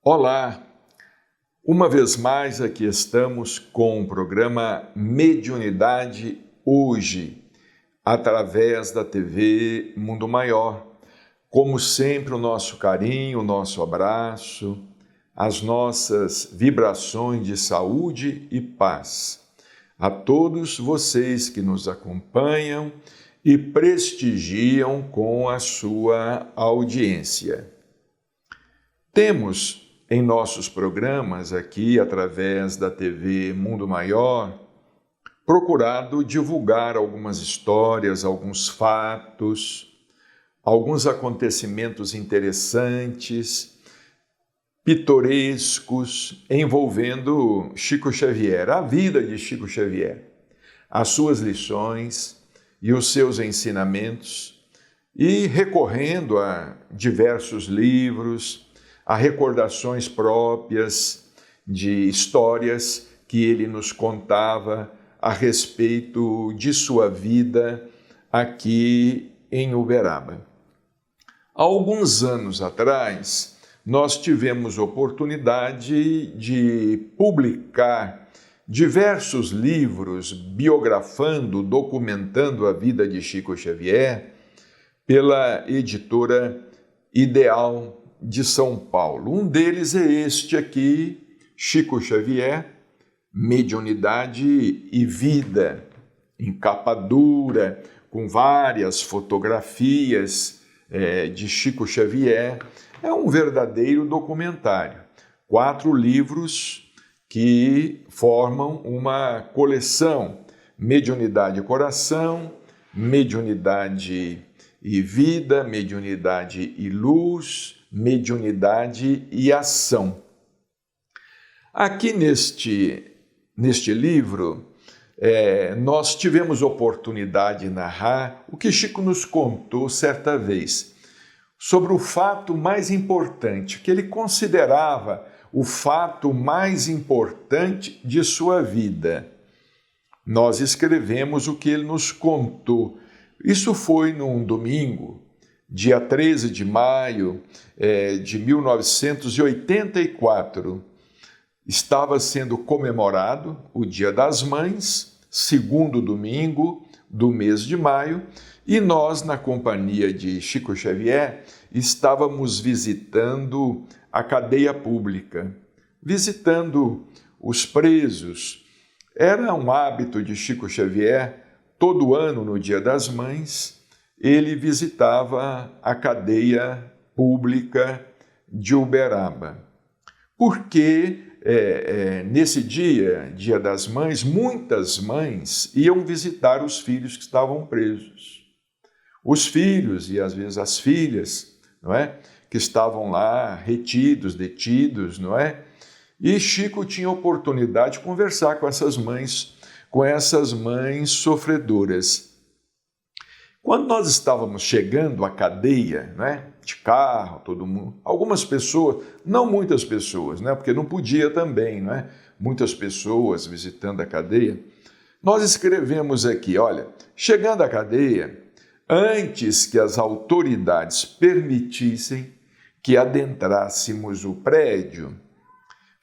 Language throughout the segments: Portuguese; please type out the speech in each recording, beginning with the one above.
Olá! Uma vez mais aqui estamos com o programa Mediunidade Hoje, através da TV Mundo Maior. Como sempre, o nosso carinho, o nosso abraço, as nossas vibrações de saúde e paz. A todos vocês que nos acompanham e prestigiam com a sua audiência. Temos em nossos programas aqui, através da TV Mundo Maior, procurado divulgar algumas histórias, alguns fatos, alguns acontecimentos interessantes, pitorescos, envolvendo Chico Xavier, a vida de Chico Xavier, as suas lições e os seus ensinamentos, e recorrendo a diversos livros, a recordações próprias de histórias que ele nos contava a respeito de sua vida aqui em Uberaba. Há alguns anos atrás, nós tivemos oportunidade de publicar diversos livros biografando, documentando a vida de Chico Xavier pela editora Ideal de São Paulo. Um deles é este aqui, Chico Xavier, Mediunidade e Vida, em capa dura, com várias fotografias de Chico Xavier. É um verdadeiro documentário. 4 livros que formam uma coleção: Mediunidade e Coração, Mediunidade e Vida, Mediunidade e Luz, Mediunidade e Ação. Aqui neste livro, nós tivemos oportunidade de narrar o que Chico nos contou certa vez sobre o fato mais importante, que ele considerava o fato mais importante de sua vida. Nós escrevemos o que ele nos contou. Isso foi num domingo, dia 13 de maio de 1984, estava sendo comemorado o Dia das Mães, segundo domingo do mês de maio, e nós, na companhia de Chico Xavier, estávamos visitando a cadeia pública, visitando os presos. Era um hábito de Chico Xavier, todo ano no Dia das Mães, ele visitava a cadeia pública de Uberaba. Porque nesse dia, Dia das Mães, muitas mães iam visitar os filhos que estavam presos. Os filhos e às vezes as filhas, não é? Que estavam lá retidos, detidos, não é? E Chico tinha oportunidade de conversar com essas mães sofredoras. Quando nós estávamos chegando à cadeia, né, de carro, todo mundo, algumas pessoas, não muitas pessoas, né, porque não podia também, né, muitas pessoas visitando a cadeia, nós escrevemos aqui, olha, chegando à cadeia, antes que as autoridades permitissem que adentrássemos o prédio,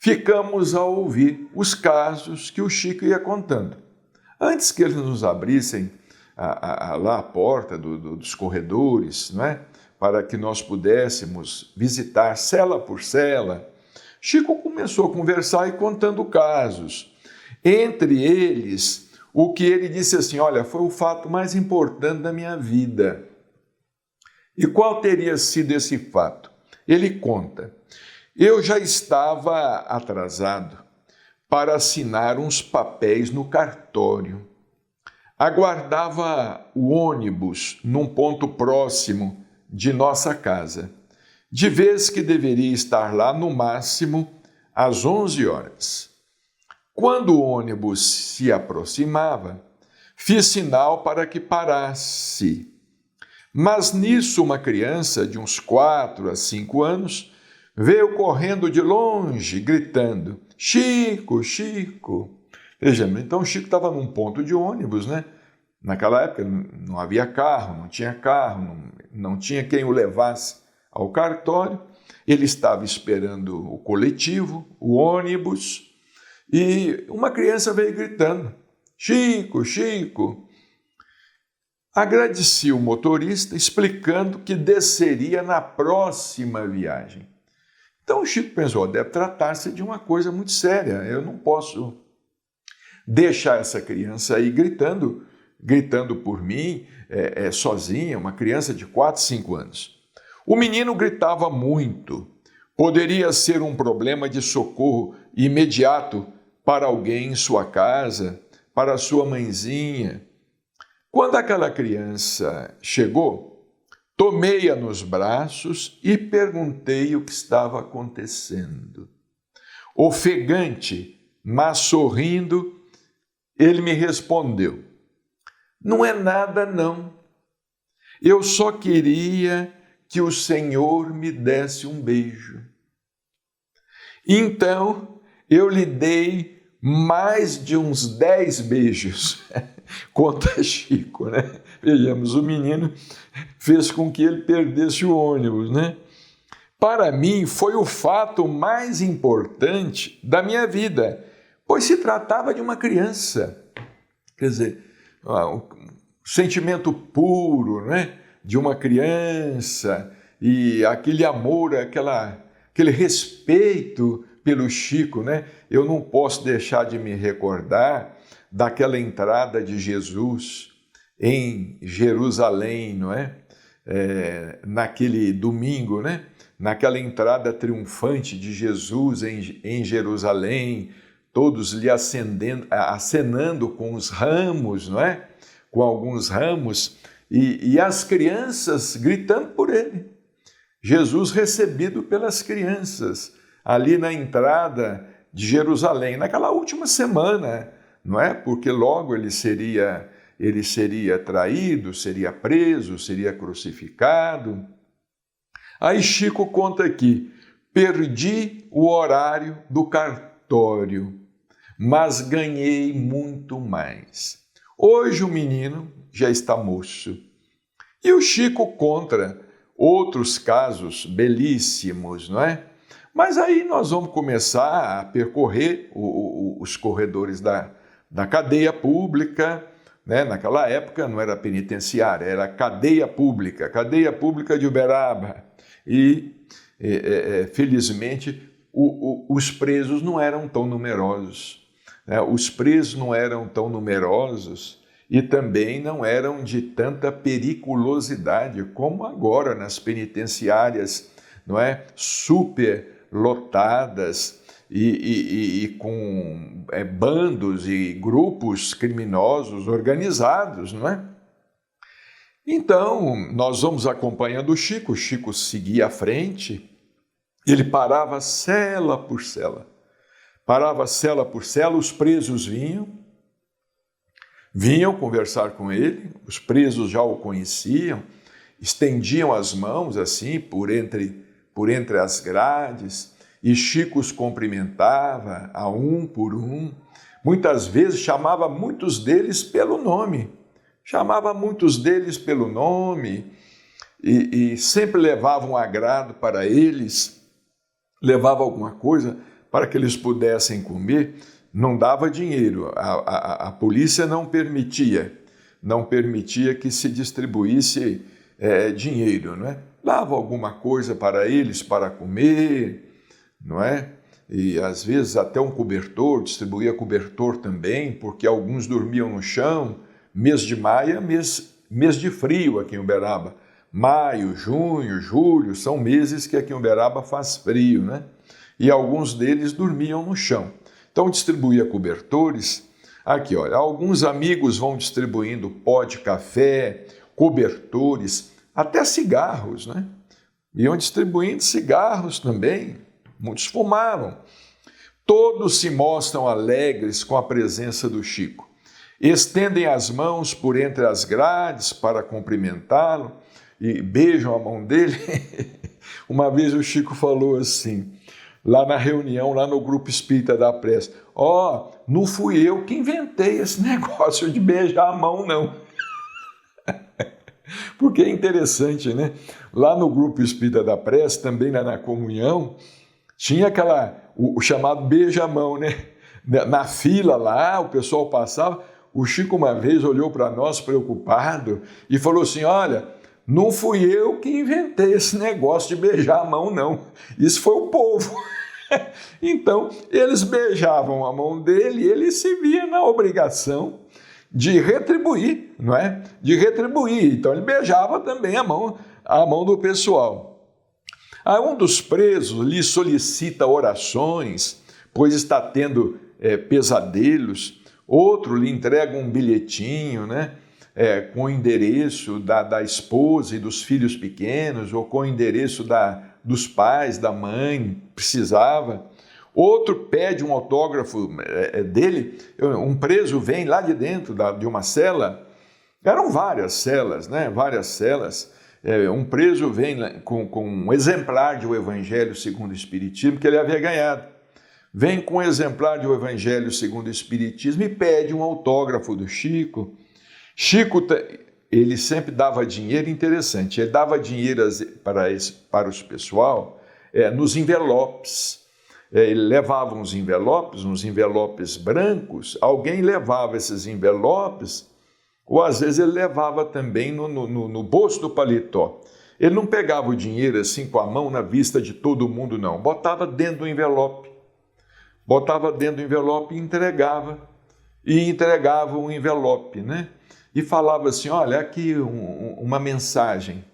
ficamos a ouvir os casos que o Chico ia contando. Antes que eles nos abrissem lá a porta dos corredores, não é? Para que nós pudéssemos visitar cela por cela, Chico começou a conversar e contando casos. Entre eles, o que ele disse assim, olha, foi o fato mais importante da minha vida. E qual teria sido esse fato? Ele conta, eu já estava atrasado para assinar uns papéis no cartório. Aguardava o ônibus num ponto próximo de nossa casa. de vez que deveria estar lá no máximo às 11 horas. Quando o ônibus se aproximava, fiz sinal para que parasse. Mas nisso uma criança de uns 4 a 5 anos veio correndo de longe, gritando: Chico, Chico! Veja, então o Chico estava num ponto de ônibus, né? Naquela época não havia carro, não tinha quem o levasse ao cartório. Ele estava esperando o coletivo, o ônibus, e uma criança veio gritando: Chico, Chico! Agradeci o motorista, explicando que desceria na próxima viagem. Então o Chico pensou: deve tratar-se de uma coisa muito séria, eu não posso deixar essa criança aí gritando por mim, sozinha, uma criança de 4, 5 anos. O menino gritava muito. Poderia ser um problema de socorro imediato para alguém em sua casa, para sua mãezinha. Quando aquela criança chegou, tomei-a nos braços e perguntei o que estava acontecendo. Ofegante, mas sorrindo, ele me respondeu: não é nada, não. Eu só queria que o Senhor me desse um beijo. Então, eu lhe dei mais de uns 10 beijos. Conta Chico, né? Vejamos, o menino fez com que ele perdesse o ônibus, né? Para mim, foi o fato mais importante da minha vida, pois se tratava de uma criança. Quer dizer, o sentimento puro, né? De uma criança e aquele amor, aquele respeito pelo Chico, né? Eu não posso deixar de me recordar daquela entrada de Jesus em Jerusalém, não é? Naquele domingo, né? Naquela entrada triunfante de Jesus em Jerusalém, todos lhe acenando com os ramos, não é? Com alguns ramos, e as crianças gritando por ele. Jesus recebido pelas crianças, ali na entrada de Jerusalém, naquela última semana, não é? Porque logo ele seria traído, seria preso, seria crucificado. Aí Chico conta aqui: perdi o horário do cartório, mas ganhei muito mais. Hoje o menino já está moço. E o Chico conta outros casos belíssimos, não é? Mas aí nós vamos começar a percorrer os corredores da cadeia pública, né? Naquela época não era penitenciária, era cadeia pública de Uberaba. E, felizmente, os presos não eram tão numerosos, né? Os presos não eram tão numerosos e também não eram de tanta periculosidade como agora nas penitenciárias, não é? Super lotadas e com bandos e grupos criminosos organizados, não é? Então, nós vamos acompanhando o Chico seguia à frente, ele parava cela por cela. Os presos vinham conversar com ele, os presos já o conheciam, estendiam as mãos assim por entre as grades, e Chico os cumprimentava a um por um. Muitas vezes chamava muitos deles pelo nome, e sempre levava um agrado para eles, levava alguma coisa para que eles pudessem comer. Não dava dinheiro, a polícia não permitia que se distribuísse dinheiro, não é? Dava alguma coisa para eles para comer, não é? E às vezes até um cobertor, distribuía cobertor também, porque alguns dormiam no chão. Mês de maio é mês de frio aqui em Uberaba. Maio, junho, julho são meses que aqui em Uberaba faz frio, né? E alguns deles dormiam no chão. Então distribuía cobertores. Aqui, olha, alguns amigos vão distribuindo pó de café, cobertores, até cigarros, né? Iam distribuindo cigarros também, muitos fumavam. Todos se mostram alegres com a presença do Chico. Estendem as mãos por entre as grades para cumprimentá-lo e beijam a mão dele. Uma vez o Chico falou assim, lá na reunião, lá no grupo espírita da prece, não fui eu que inventei esse negócio de beijar a mão, não. Porque é interessante, né? Lá no grupo espírita da prece, também na comunhão, tinha o chamado beija-mão, né? Na fila lá, o pessoal passava, o Chico uma vez olhou para nós preocupado e falou assim, olha, não fui eu que inventei esse negócio de beijar a mão, não. Isso foi o povo. Então, eles beijavam a mão dele e ele se via na obrigação de retribuir, não é? De retribuir. Então, ele beijava também a mão do pessoal. Aí um dos presos lhe solicita orações, pois está tendo pesadelos. Outro lhe entrega um bilhetinho, né? Com o endereço da esposa e dos filhos pequenos, ou com o endereço dos pais, da mãe, precisava. Outro pede um autógrafo dele, um preso vem lá de dentro de uma cela, eram várias celas, né? Várias celas. Um preso vem com um exemplar de O Evangelho segundo o Espiritismo que ele havia ganhado. Vem com um exemplar de O Evangelho segundo o Espiritismo e pede um autógrafo do Chico. Chico, ele sempre dava dinheiro, interessante, ele dava dinheiro para os pessoal nos envelopes. Ele levava uns envelopes brancos, alguém levava esses envelopes, ou às vezes ele levava também no bolso do paletó. Ele não pegava o dinheiro assim com a mão na vista de todo mundo, não. Botava dentro do envelope. E entregava. E entregava um envelope, né? E falava assim, olha, aqui uma mensagem,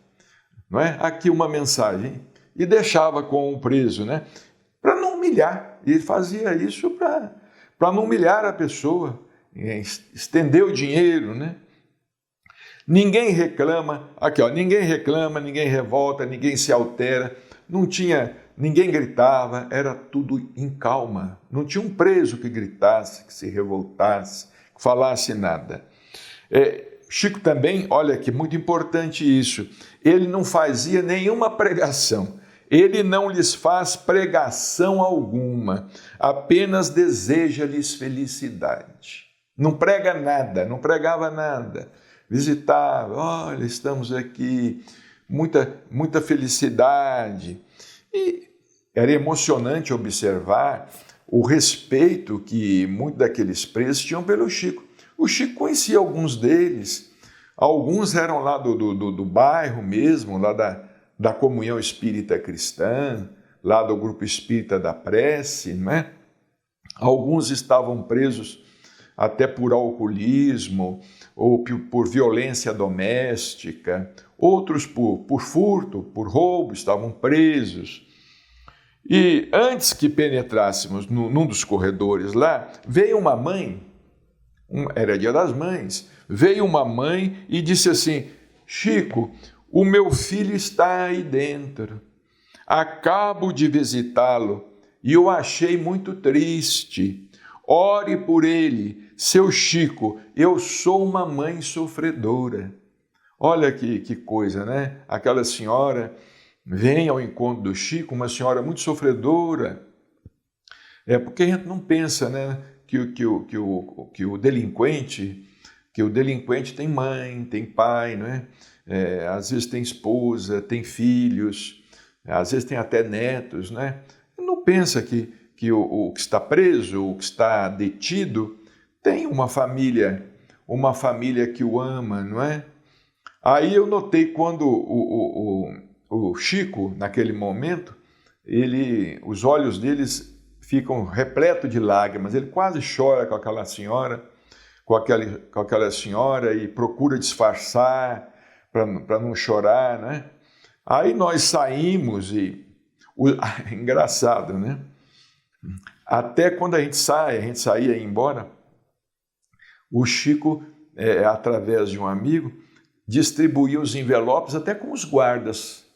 não é? Aqui uma mensagem. E deixava com o preso, né? Para não humilhar. E ele fazia isso para não humilhar a pessoa. Estender o dinheiro, né? Ninguém reclama, ninguém reclama, ninguém revolta, ninguém se altera, ninguém gritava, era tudo em calma. Não tinha um preso que gritasse, que se revoltasse, que falasse nada. Chico também, olha que muito importante isso, ele não fazia nenhuma pregação, ele não lhes faz pregação alguma, apenas deseja-lhes felicidade. Não prega nada, não pregava nada. Visitava, olha, estamos aqui, muita felicidade. E era emocionante observar o respeito que muitos daqueles presos tinham pelo Chico. O Chico conhecia alguns deles, alguns eram lá do bairro mesmo, lá da Comunhão Espírita Cristã, lá do Grupo Espírita da Prece, não é? Alguns estavam presos até por alcoolismo, ou por violência doméstica, outros por furto, por roubo, estavam presos. E antes que penetrássemos num dos corredores lá, veio uma mãe, era Dia das Mães, veio uma mãe e disse assim, Chico, o meu filho está aí dentro, acabo de visitá-lo e eu achei muito triste, ore por ele, seu Chico, eu sou uma mãe sofredora. Olha que coisa, né? Aquela senhora vem ao encontro do Chico, uma senhora muito sofredora. Porque a gente não pensa, né, que o delinquente tem mãe, tem pai, não é? Às vezes tem esposa, tem filhos, às vezes tem até netos, né? Não pensa que o que está preso, o que está detido, tem uma família que o ama, não é? Aí eu notei quando o Chico, naquele momento, os olhos deles ficam repletos de lágrimas, ele quase chora com aquela senhora, e procura disfarçar para não chorar, né? Aí nós saímos engraçado, né? Até quando a gente saía e ia embora, o Chico, através de um amigo, distribuía os envelopes até com os guardas.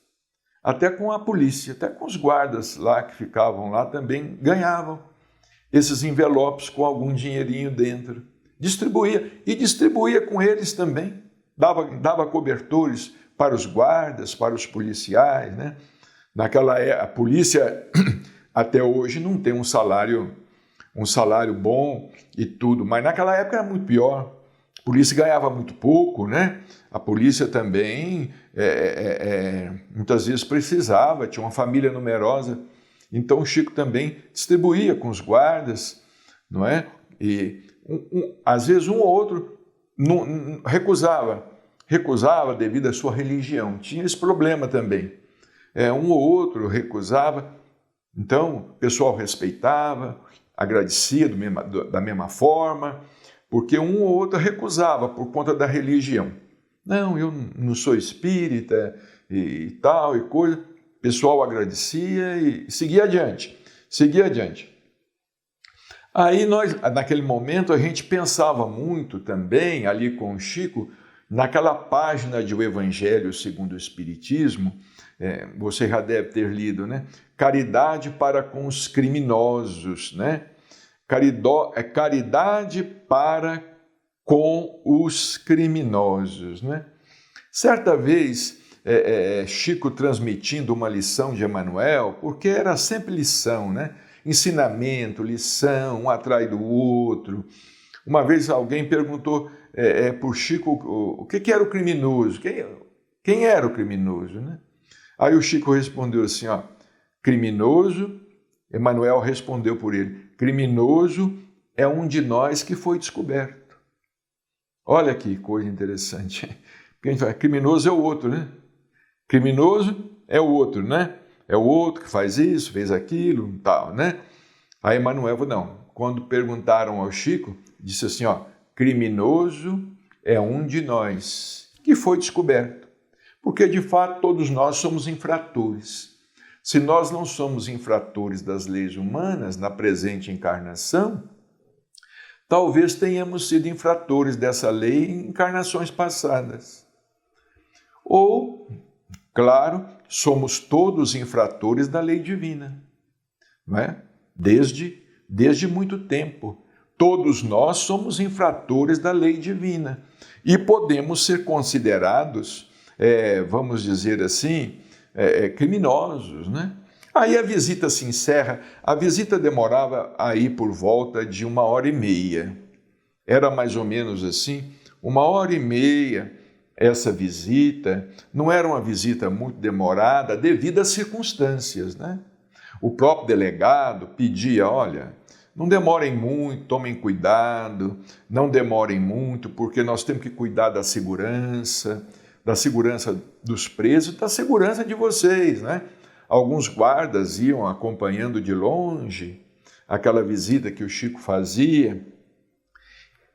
até com a polícia, até com os guardas lá que ficavam lá também ganhavam esses envelopes com algum dinheirinho dentro. Distribuía com eles também, dava cobertores para os guardas, para os policiais, né? A polícia até hoje não tem um salário bom e tudo, mas naquela época era muito pior. A polícia ganhava muito pouco, né? A polícia também muitas vezes precisava, tinha uma família numerosa. Então o Chico também distribuía com os guardas, não é? E às vezes um ou outro recusava devido à sua religião. Tinha esse problema também. Um ou outro recusava, então o pessoal respeitava, agradecia da mesma forma, porque um ou outro recusava por conta da religião. Não, eu não sou espírita e tal e coisa. O pessoal agradecia e seguia adiante. Aí naquele momento, a gente pensava muito também, ali com o Chico, naquela página de O Evangelho segundo o Espiritismo, você já deve ter lido, né? Caridade para com os criminosos, né? Caridade para com os criminosos, né? Certa vez, Chico transmitindo uma lição de Emmanuel, porque era sempre lição, né? Ensinamento, lição, um atrás do outro. Uma vez alguém perguntou para o Chico o que era o criminoso, quem era o criminoso, né? Aí o Chico respondeu assim, ó, criminoso, Emmanuel respondeu por ele, criminoso é um de nós que foi descoberto. Olha que coisa interessante. Porque a gente fala, criminoso é o outro, né? Criminoso é o outro, né? É o outro que faz isso, fez aquilo, tal, né? Aí Emmanuel falou, não. Quando perguntaram ao Chico, disse assim, ó, criminoso é um de nós que foi descoberto. Porque, de fato, todos nós somos infratores. Se nós não somos infratores das leis humanas na presente encarnação, talvez tenhamos sido infratores dessa lei em encarnações passadas. Ou, claro, somos todos infratores da lei divina, não é? Desde muito tempo. Todos nós somos infratores da lei divina e podemos ser considerados, vamos dizer assim, criminosos, né? Aí a visita se encerra. A visita demorava aí por volta de 1h30. Era mais ou menos assim, 1h30 essa visita. Não era uma visita muito demorada devido às circunstâncias, né? O próprio delegado pedia, olha, não demorem muito, tomem cuidado, não demorem muito, porque nós temos que cuidar da segurança dos presos, da segurança de vocês, né? Alguns guardas iam acompanhando de longe aquela visita que o Chico fazia.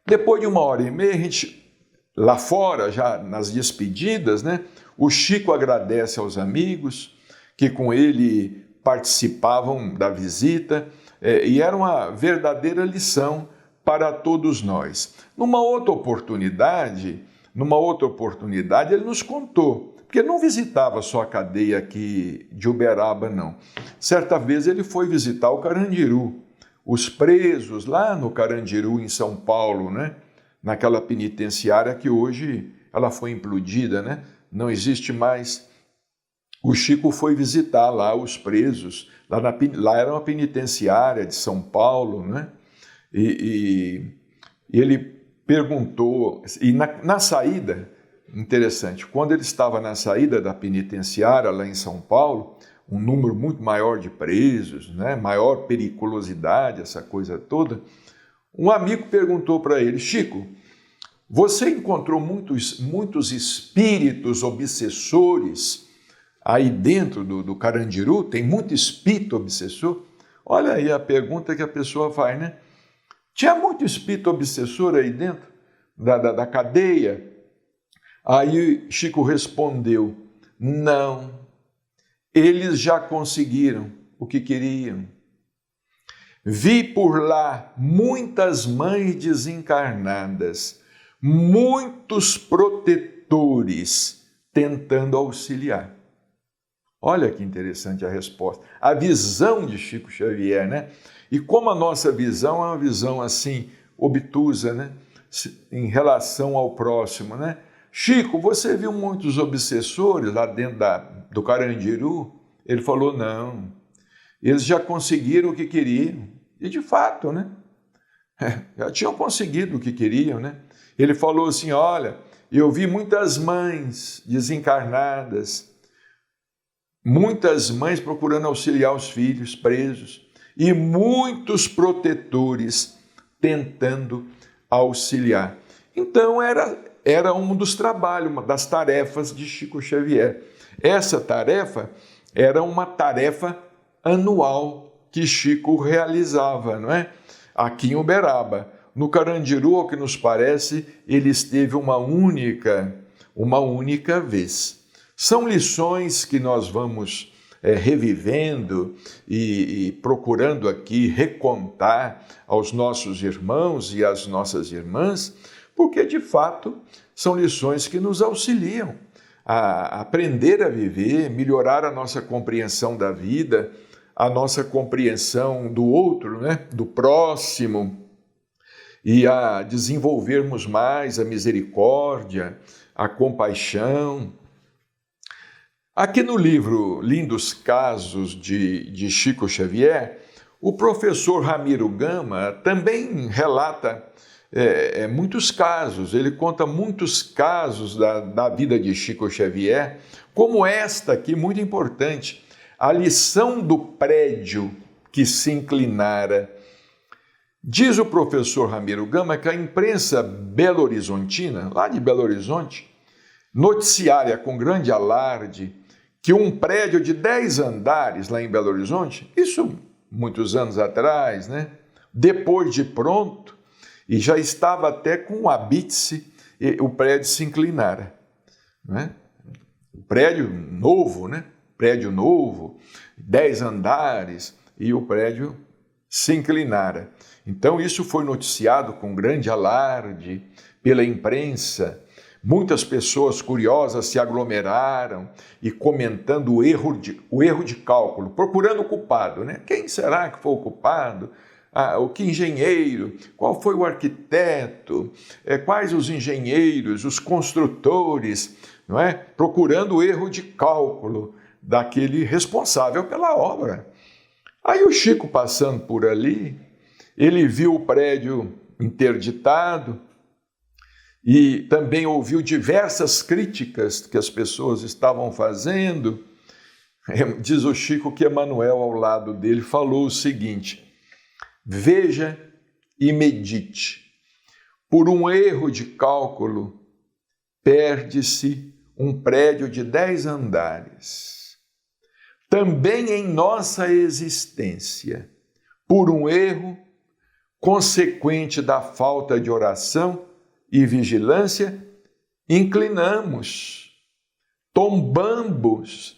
Depois de 1h30, a gente, lá fora, já nas despedidas, né? O Chico agradece aos amigos que com ele participavam da visita, e era uma verdadeira lição para todos nós. Numa outra oportunidade, ele nos contou, porque ele não visitava só a cadeia aqui de Uberaba, não. Certa vez ele foi visitar o Carandiru, os presos lá no Carandiru, em São Paulo, né? Naquela penitenciária que hoje ela foi implodida, né? Não existe mais. O Chico foi visitar lá os presos, lá era uma penitenciária de São Paulo, né? E ele perguntou, e na saída, interessante, quando ele estava na saída da penitenciária lá em São Paulo, um número muito maior de presos, né? Maior periculosidade, essa coisa toda, um amigo perguntou para ele, Chico, você encontrou muitos espíritos obsessores aí dentro do Carandiru? Tem muito espírito obsessor? Olha aí a pergunta que a pessoa faz, né? Tinha muito espírito obsessor aí dentro da cadeia? Aí Chico respondeu, não, eles já conseguiram o que queriam. Vi por lá muitas mães desencarnadas, muitos protetores tentando auxiliar. Olha que interessante a resposta. A visão de Chico Xavier, né? E como a nossa visão é uma visão assim, obtusa, né? Em relação ao próximo, né? Chico, você viu muitos obsessores lá dentro do Carandiru? Ele falou, não, eles já conseguiram o que queriam. E de fato, né? Já tinham conseguido o que queriam, né? Ele falou assim, olha, eu vi muitas mães desencarnadas, muitas mães procurando auxiliar os filhos presos e muitos protetores tentando auxiliar. Então era um dos trabalhos, uma das tarefas de Chico Xavier. Essa tarefa era uma tarefa anual que Chico realizava, não é? Aqui em Uberaba. No Carandiru, ao que nos parece, ele esteve uma única vez. São lições que nós vamos revivendo e procurando aqui recontar aos nossos irmãos e às nossas irmãs, porque de fato são lições que nos auxiliam a aprender a viver, melhorar a nossa compreensão da vida, a nossa compreensão do outro, né? Do próximo, e a desenvolvermos mais a misericórdia, a compaixão. Aqui no livro Lindos Casos de Chico Xavier, o professor Ramiro Gama também relata muitos casos, ele conta muitos casos da vida de Chico Xavier, como esta aqui, muito importante, a lição do prédio que se inclinara. Diz o professor Ramiro Gama que a imprensa belo-horizontina, lá de Belo Horizonte, noticiária com grande alarde que um prédio de 10 andares lá em Belo Horizonte, isso muitos anos atrás, né? Depois de pronto, e já estava até com o abitse, o prédio se inclinara, né? O prédio novo, né? Prédio novo, 10 andares, e o prédio se inclinara. Então isso foi noticiado com grande alarde pela imprensa. Muitas pessoas curiosas se aglomeraram e comentando o erro de cálculo, procurando o culpado, né? Quem será que foi o culpado? O que engenheiro? Qual foi o arquiteto? Quais os engenheiros, os construtores, não é? Procurando o erro de cálculo daquele responsável pela obra. Aí o Chico, passando por ali, ele viu o prédio interditado e também ouviu diversas críticas que as pessoas estavam fazendo. Diz o Chico que Emmanuel, ao lado dele, falou o seguinte: veja e medite. Por um erro de cálculo, perde-se um prédio de 10 andares. Também em nossa existência, por um erro consequente da falta de oração e vigilância, inclinamos, tombamos,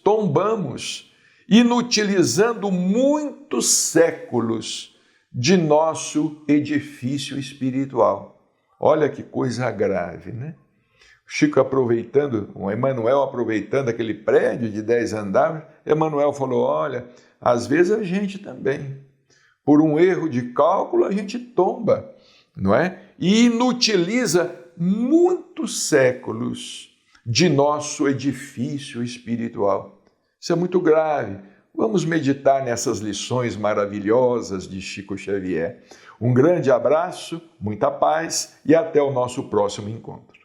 inutilizando muitos séculos de nosso edifício espiritual. Olha que coisa grave, né? Chico aproveitando, o Emmanuel aproveitando aquele prédio de 10 andares, Emmanuel falou, olha, às vezes a gente também, por um erro de cálculo, a gente tomba, não é? E inutiliza muitos séculos de nosso edifício espiritual. Isso é muito grave. Vamos meditar nessas lições maravilhosas de Chico Xavier. Um grande abraço, muita paz e até o nosso próximo encontro.